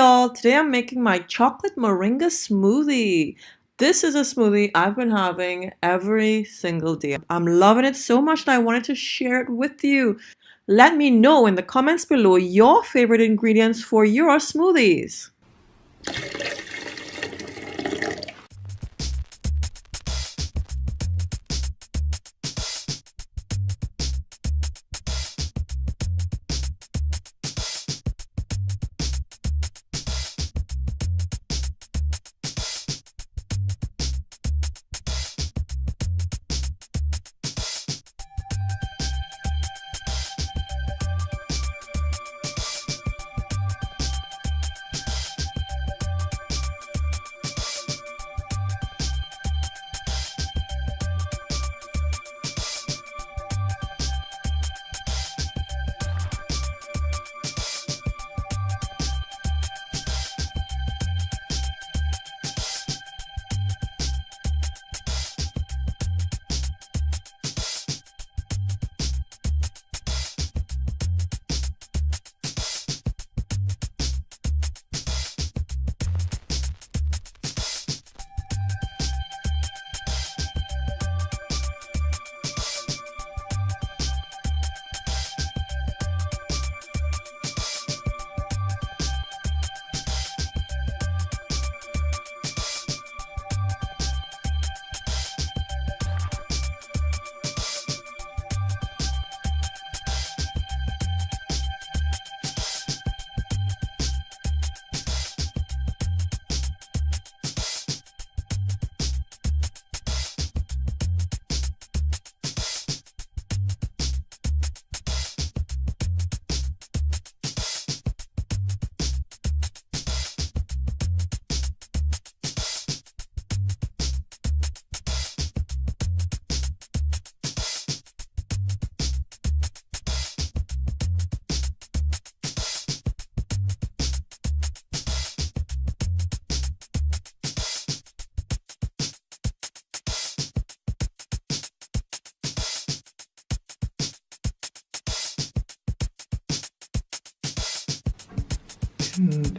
y'all, today I'm making my chocolate moringa smoothie. This is a smoothie I've been having every single day. I'm loving it so much that I wanted to share it with you. Let me know in the comments below your favorite ingredients for your smoothies.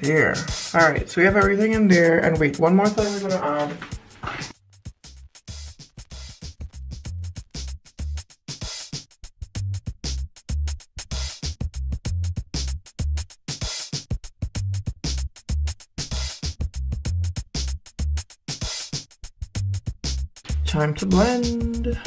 There. Alright, so we have everything in there. And wait, one more thing we're gonna add. Time to blend.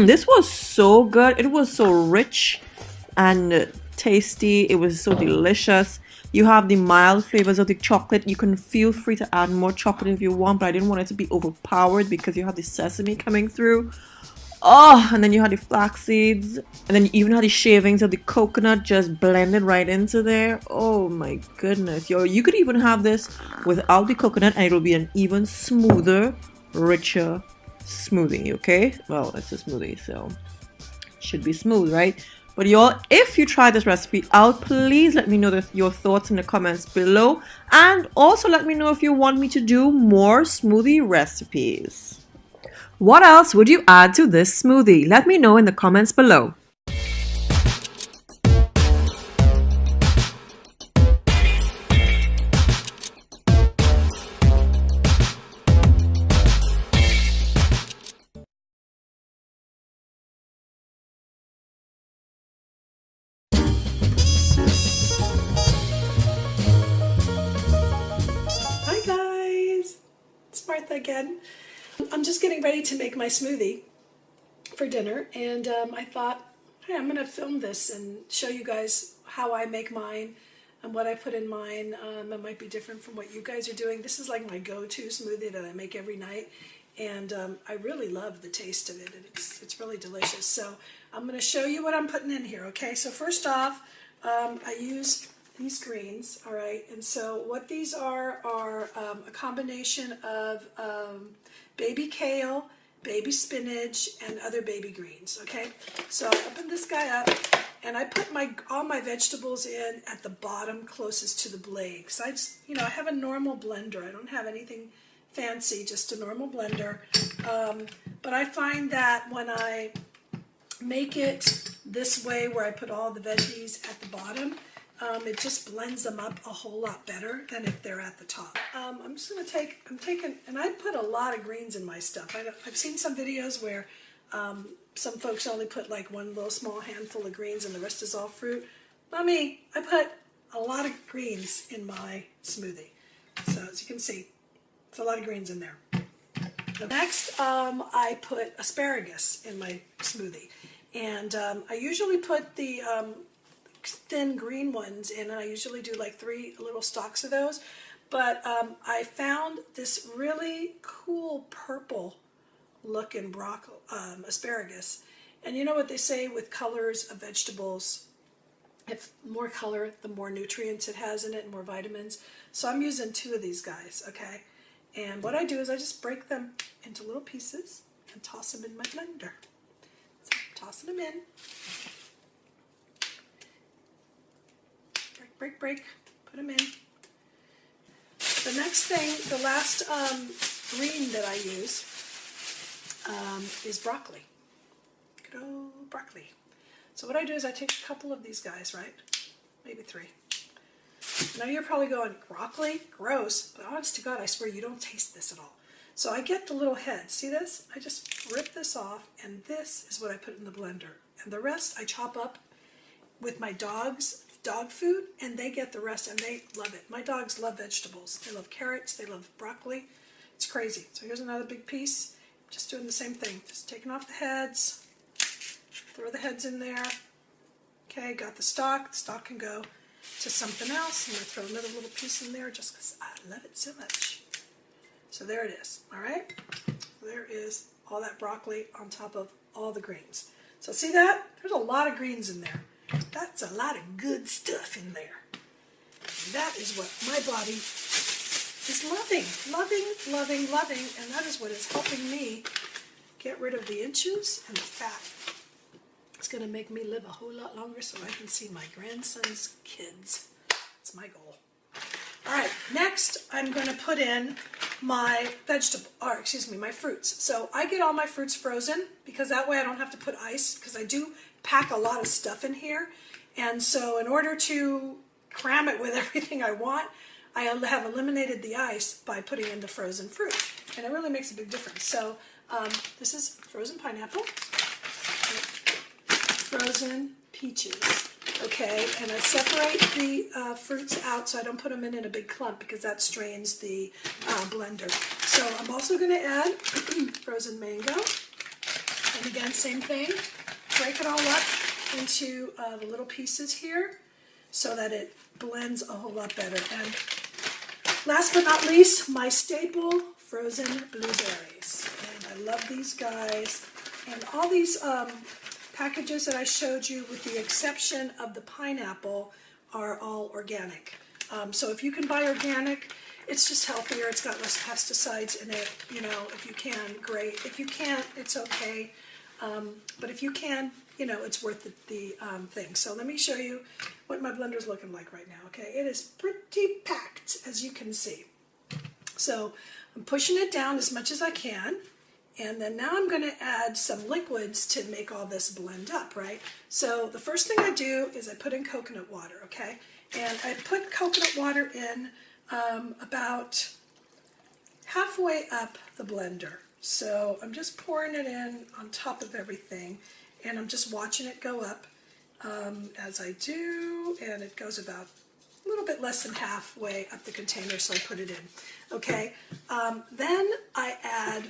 This was so good. It was so rich and tasty. It was so delicious. You have the mild flavors of the chocolate. You can feel free to add more chocolate if you want, but I didn't want it to be overpowered because you have the sesame coming through. Oh, and then you had the flax seeds, and then you even had the shavings of the coconut just blended right into there. Oh my goodness, yo, you could even have this without the coconut and it'll be an even smoother, richer smoothie. Okay, well, it's a smoothie, so it should be smooth, right? But y'all, if you try this recipe out, please let me know your thoughts in the comments below, and also let me know if you want me to do more smoothie recipes. What else would you add to this smoothie? Let me know in the comments below. Hi guys, it's Martha again. I'm just getting ready to make my smoothie for dinner, and I thought, hey, I'm gonna film this and show you guys how I make mine and what I put in mine. It might be different from what you guys are doing. This is like my go-to smoothie that I make every night, and I really love the taste of it. It's really delicious. So I'm gonna show you what I'm putting in here. Okay, so first off, I use these greens, all right, and so what these are a combination of baby kale, baby spinach, and other baby greens, okay? So I open this guy up, and I put all my vegetables in at the bottom closest to the blade. Because I just, I have a normal blender. I don't have anything fancy, just a normal blender. But I find that when I make it this way, where I put all the veggies at the bottom, it just blends them up a whole lot better than if they're at the top. I'm just going to and I put a lot of greens in my stuff. I've seen some videos where some folks only put like one little small handful of greens and the rest is all fruit. Not me. I put a lot of greens in my smoothie. So as you can see, it's a lot of greens in there. Next, I put asparagus in my smoothie. And I usually put the thin green ones in, and I usually do like 3 little stalks of those. But I found this really cool purple looking asparagus. And you know what they say with colors of vegetables, if more color, the more nutrients it has in it and more vitamins. So I'm using 2 of these guys, okay? And what I do is I just break them into little pieces and toss them in my blender. So I'm tossing them in. Break, put them in. The next thing, the last green that I use is broccoli. Good old broccoli. So what I do is I take a couple of these guys, right? Maybe 3. Now you're probably going, broccoli? Gross. But honest to God, I swear you don't taste this at all. So I get the little head. See this? I just rip this off, and this is what I put in the blender. And the rest I chop up with my dog food, and they get the rest, and they love it. My dogs love vegetables. They love carrots. They love broccoli. It's crazy. So here's another big piece. Just doing the same thing. Just taking off the heads. Throw the heads in there. Okay, got the stalk. The stalk can go to something else. I'm going to throw another little piece in there just because I love it so much. So there it is. All right? There is all that broccoli on top of all the greens. So see that? There's a lot of greens in there. That's a lot of good stuff in there. And that is what my body is loving, and that is what is helping me get rid of the inches and the fat. It's going to make me live a whole lot longer so I can see my grandson's kids. That's my goal. All right, next I'm going to put in my my fruits. So I get all my fruits frozen because that way I don't have to put ice, because I do pack a lot of stuff in here. And so in order to cram it with everything I want, I have eliminated the ice by putting in the frozen fruit. And it really makes a big difference. So this is frozen pineapple, frozen peaches, okay? And I separate the fruits out so I don't put them in a big clump, because that strains the blender. So I'm also going to add frozen mango. And again, same thing. Break it all up into the little pieces here so that it blends a whole lot better. And last but not least, my staple, frozen blueberries. And I love these guys. And all these packages that I showed you, with the exception of the pineapple, are all organic. So if you can buy organic, it's just healthier. It's got less pesticides in it. You know, if you can, great. If you can't, it's okay. But if you can, it's worth the thing. So let me show you what my blender's looking like right now. Okay, it is pretty packed, as you can see. So I'm pushing it down as much as I can. And then now I'm going to add some liquids to make all this blend up, right? So the first thing I do is I put in coconut water, okay? And I put coconut water in about halfway up the blender. So I'm just pouring it in on top of everything, and I'm just watching it go up as I do, and it goes about a little bit less than halfway up the container, so I put it in. Okay, then I add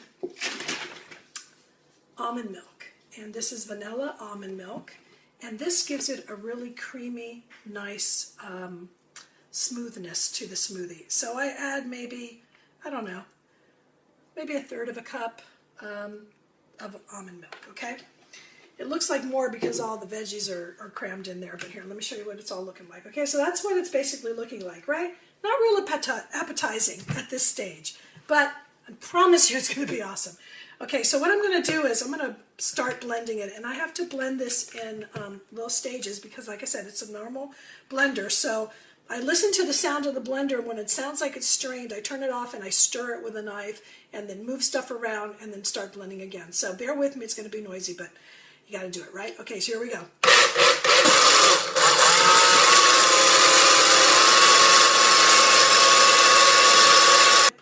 almond milk, and this is vanilla almond milk, and this gives it a really creamy, nice smoothness to the smoothie. So I add maybe, I don't know, maybe a third of a cup of almond milk, okay? It looks like more because all the veggies are crammed in there, but here, let me show you what it's all looking like. Okay, so that's what it's basically looking like, right? Not real appetizing at this stage, but I promise you it's going to be awesome. Okay, so what I'm going to do is I'm going to start blending it, and I have to blend this in little stages because, like I said, it's a normal blender. So I listen to the sound of the blender, and when it sounds like it's strained, I turn it off and I stir it with a knife and then move stuff around and then start blending again. So bear with me, it's going to be noisy, but you got to do it, right? Okay, so here we go.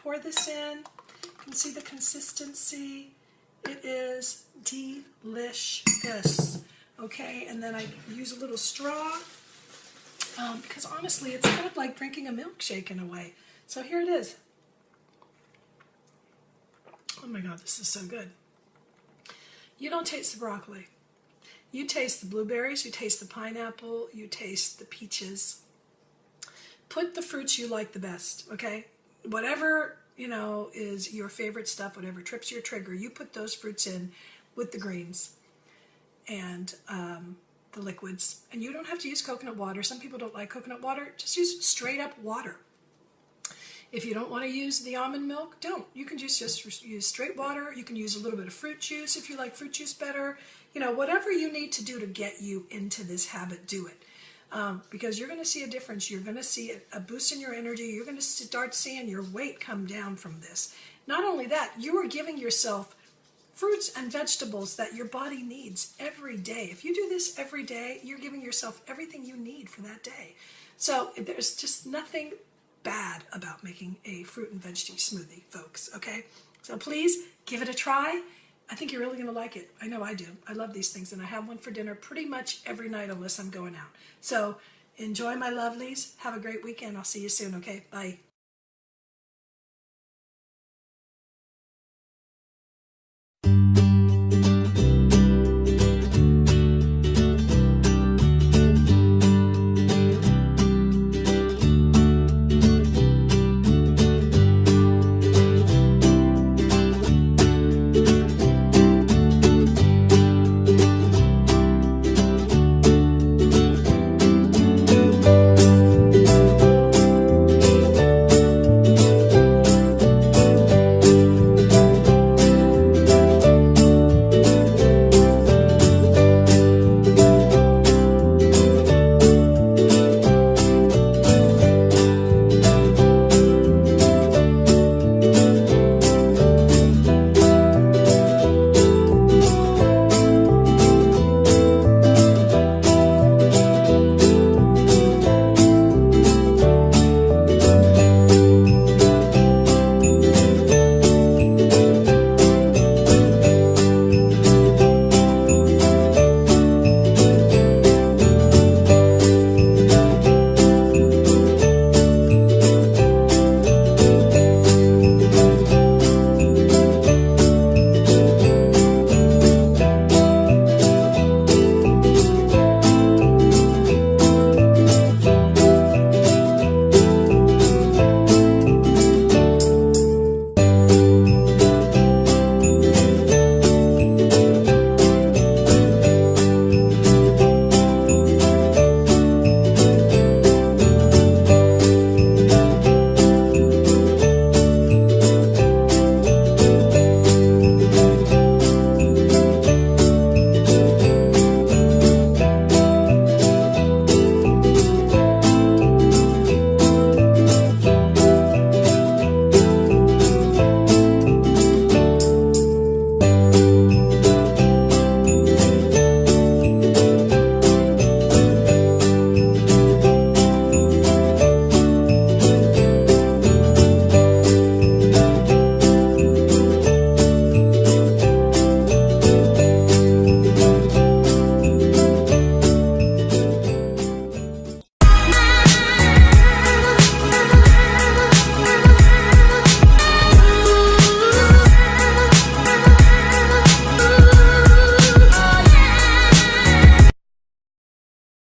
Pour this in. You can see the consistency. It is delicious. Okay, and then I use a little straw because honestly, it's kind of like drinking a milkshake in a way. So here it is. Oh my God, this is so good. You don't taste the broccoli. You taste the blueberries, you taste the pineapple, you taste the peaches. Put the fruits you like the best, okay? Whatever, you know, is your favorite stuff, whatever trips your trigger, you put those fruits in with the greens and the liquids. And you don't have to use coconut water. Some people don't like coconut water. Just use straight up water. If you don't want to use the almond milk, don't. You can just use straight water. You can use a little bit of fruit juice if you like fruit juice better. You know, whatever you need to do to get you into this habit, do it. Because you're going to see a difference. You're going to see a boost in your energy. You're going to start seeing your weight come down from this. Not only that, you are giving yourself fruits and vegetables that your body needs every day. If you do this every day, you're giving yourself everything you need for that day. So there's just nothing bad about making a fruit and veggie smoothie, folks, okay? So please give it a try. I think you're really going to like it. I know I do. I love these things, and I have one for dinner pretty much every night unless I'm going out. So enjoy, my lovelies. Have a great weekend. I'll see you soon, okay? Bye.